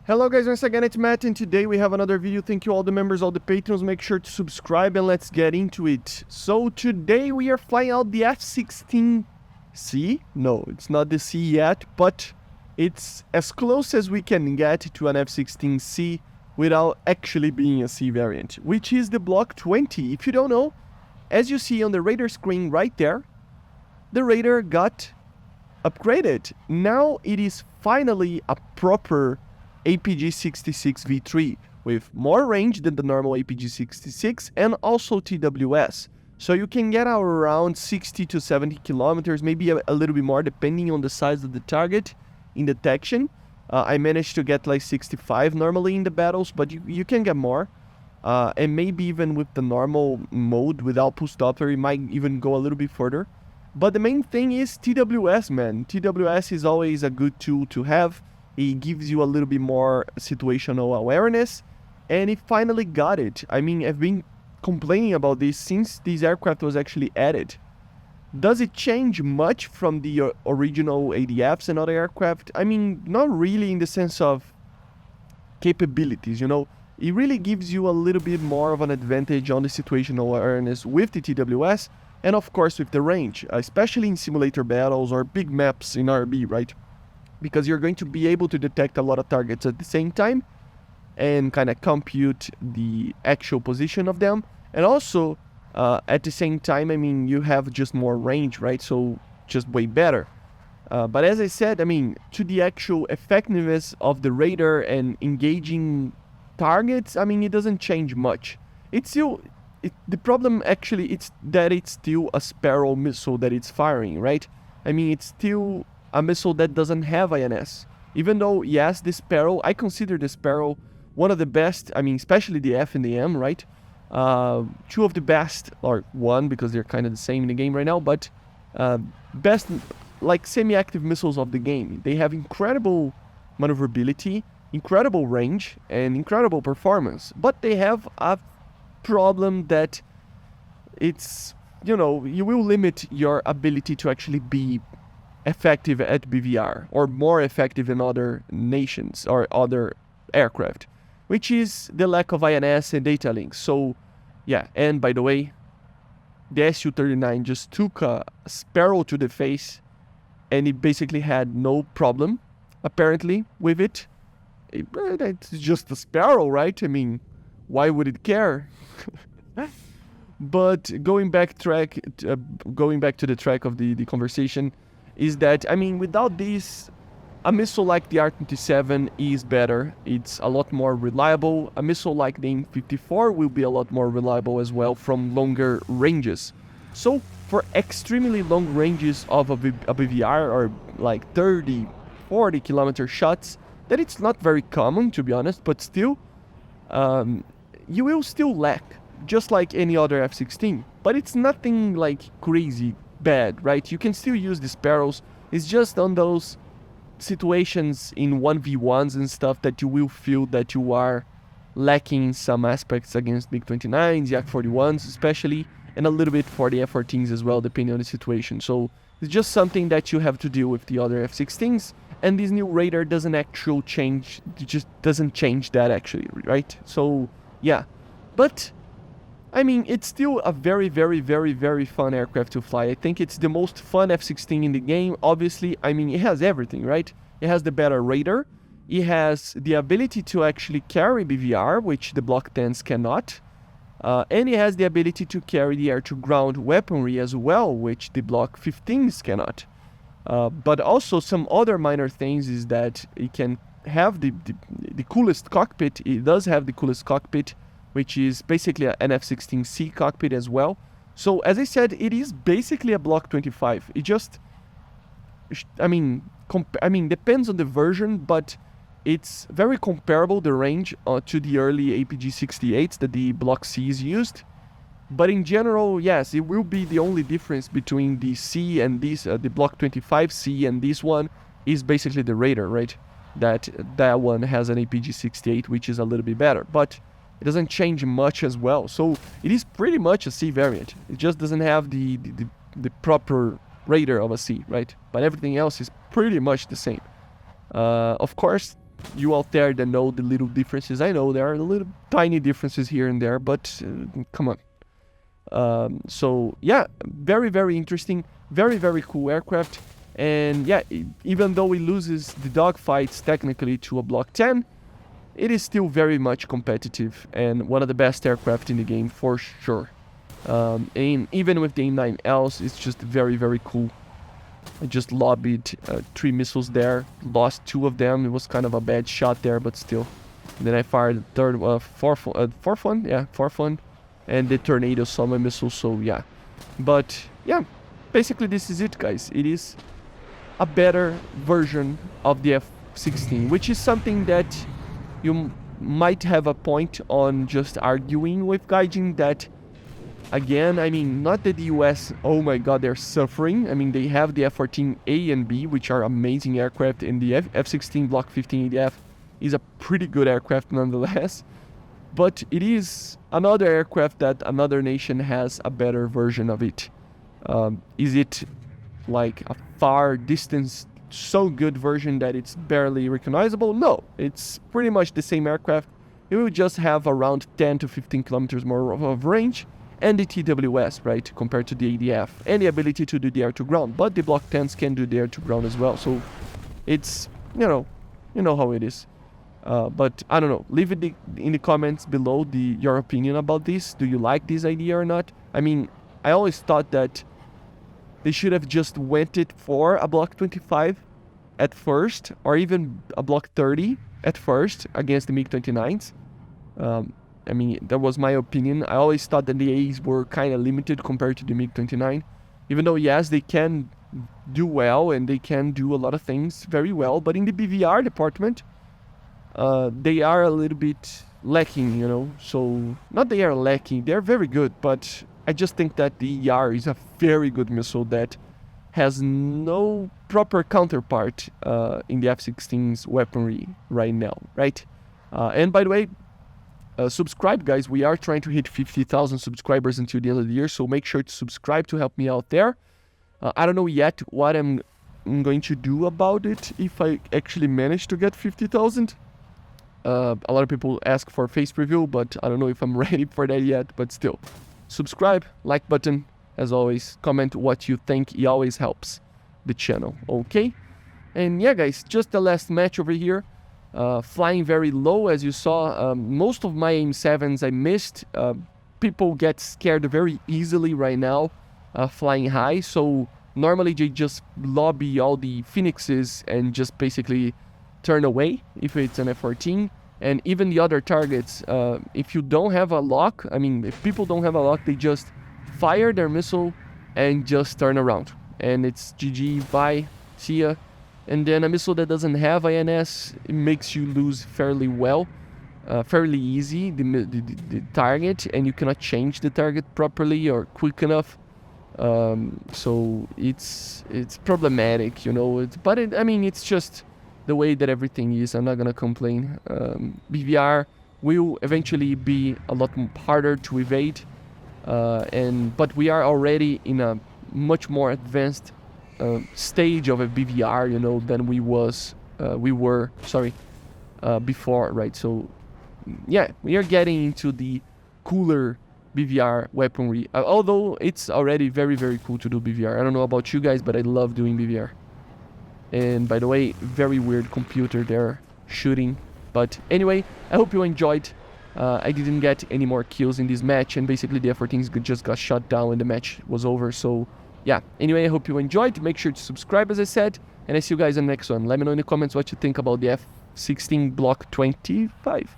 Hello guys, once again it's Matt, and today we have another video. Thank you all the members, all the patrons. Make sure to subscribe and let's get into it. So today we are flying out the F16C. No, it's not the C yet, but it's as close as we can get to an F16C without actually being a C variant, which is the Block 20. If you don't know, as you see on the radar screen right there, the radar got upgraded. Now it is finally a proper APG-66 V3 with more range than the normal APG-66 and also TWS. So you can get around 60 to 70 kilometers, maybe a little bit more depending on the size of the target in detection. I managed to get like 65 normally in the battles, but you can get more. And maybe even with the normal mode without push Doppler, it might even go a little bit further. But the main thing is TWS, man. TWS is always a good tool to have. It gives you a little bit more situational awareness, and it finally got it. I mean, I've been complaining about this since this aircraft was actually added. Does it change much from the original ADFs and other aircraft? I mean, not really in the sense of capabilities, you know. It really gives you a little bit more of an advantage on the situational awareness with the TWS, and of course with the range, especially in simulator battles or big maps in RB, right? Because you're going to be able to detect a lot of targets at the same time and kind of compute the actual position of them. And also, at the same time, I mean, you have just more range, right? So just way better. But as I said, I mean, to the actual effectiveness of the radar and engaging targets, I mean, it doesn't change much. It's still, the problem actually, it's that it's still a Sparrow missile that it's firing, right? I mean, it's still a missile that doesn't have INS. Even though, yes, the Sparrow, I consider the Sparrow one of the best, I mean, especially the F and the M, right? Two of the best, or one, because they're kind of the same in the game right now, but best, like, semi-active missiles of the game. They have incredible maneuverability, incredible range, and incredible performance. But they have a problem that it's, you know, you will limit your ability to actually be effective at BVR, or more effective in other nations or other aircraft, which is the lack of INS and data links. So yeah, and by the way, the Su-39 just took a Sparrow to the face and it basically had no problem apparently with it. It's just a Sparrow, right? I mean, why would it care? But going back to the track of the conversation, is that, I mean, without this, a missile like the R-27 is better. It's a lot more reliable. A missile like the M54 will be a lot more reliable as well from longer ranges. So for extremely long ranges of a BVR, or like 30, 40 kilometer shots, that it's not very common, to be honest, but still, you will still lack, just like any other F-16. But it's nothing like crazy bad, right? You can still use the Sparrows. It's just on those situations in 1v1s and stuff that you will feel that you are lacking in some aspects against MiG-29s, Yak-41s especially, and a little bit for the F-14s as well, depending on the situation. So it's just something that you have to deal with the other F-16s, and this new radar doesn't actually change, it just doesn't change that actually, right? So yeah, but I mean, it's still a very, very, very, very fun aircraft to fly. I think it's the most fun F-16 in the game. Obviously, I mean, it has everything, right? It has the better radar. It has the ability to actually carry BVR, which the Block 10s cannot. And it has the ability to carry the air-to-ground weaponry as well, which the Block 15s cannot. But also some other minor things is that it can have the coolest cockpit. It does have the coolest cockpit, which is basically an F-16C cockpit as well. So as I said, it is basically a Block 25. It just, I mean, depends on the version, but it's very comparable, the range, to the early APG-68s that the Block Cs used. But in general, yes, it will be the only difference between the C and this, the Block 25C and this one, is basically the radar, right? That one has an APG-68, which is a little bit better. But it doesn't change much as well, so it is pretty much a C variant. It just doesn't have the proper radar of a C, right? But everything else is pretty much the same. Of course, you out there that know the little differences, I know there are little tiny differences here and there, but come on. So yeah, very, very interesting, very, very cool aircraft. And yeah, even though it loses the dogfights technically to a Block 10, it is still very much competitive and one of the best aircraft in the game for sure. And even with the AIM-9Ls, it's just very, very cool. I just lobbied 3 missiles there, lost 2 of them. It was kind of a bad shot there, but still. And then I fired the fourth one, and the tornado saw my missile. So yeah, but yeah, basically this is it, guys. It is a better version of the F-16, which is something that you might have a point on just arguing with Gaijin that, again, I mean, not that the US, oh my god, they're suffering. I mean, they have the F-16A and B, which are amazing aircraft, and the F-16 Block 15ADF is a pretty good aircraft nonetheless. But it is another aircraft that another nation has a better version of it. Is it like a far distance, so good version that it's barely recognizable? No, it's pretty much the same aircraft. It will just have around 10 to 15 kilometers more of range, and the TWS, right, compared to the ADF, and the ability to do the air-to-ground. But the Block 10s can do the air-to-ground as well, so it's, you know how it is. But I don't know, leave it in the comments below your opinion about this. Do you like this idea or not? I mean, I always thought that they should have just went it for a Block 25 at first, or even a Block 30 at first against the MiG-29s. I mean, that was my opinion. I always thought that the A's were kind of limited compared to the MiG-29. Even though, yes, they can do well and they can do a lot of things very well, but in the BVR department, they are a little bit lacking, you know. So, not they are lacking, they're very good, but I just think that the ER is a very good missile that has no proper counterpart in the F-16's weaponry right now, right? And by the way, subscribe, guys. We are trying to hit 50,000 subscribers until the end of the year, so make sure to subscribe to help me out there. I don't know yet what I'm going to do about it if I actually manage to get 50,000. A lot of people ask for face review, but I don't know if I'm ready for that yet, but still. Subscribe, like button, as always, comment what you think, it always helps the channel, okay? And yeah, guys, just the last match over here, flying very low, as you saw. Most of my AIM-7s I missed. People get scared very easily right now, flying high, so normally they just lobby all the Phoenixes and just basically turn away if it's an F-14. And even the other targets, if you don't have a lock, I mean, if people don't have a lock, they just fire their missile and just turn around. And it's GG, bye, see ya. And then a missile that doesn't have INS, it makes you lose fairly well, fairly easy, the target, and you cannot change the target properly or quick enough. So it's problematic, you know. I mean, it's just the way that everything is. I'm not gonna complain. BVR will eventually be a lot harder to evade, but we are already in a much more advanced stage of a BVR, you know, than we were before, right? So yeah, we are getting into the cooler BVR weaponry, although it's already very, very cool to do BVR. I don't know about you guys, but I love doing BVR. And by the way, very weird computer there shooting. But anyway, I hope you enjoyed. I didn't get any more kills in this match, and basically the F-14s just got shot down when the match was over. So yeah, anyway, I hope you enjoyed. Make sure to subscribe, as I said, and I see you guys in the next one. Let me know in the comments what you think about the F-16 Block 25.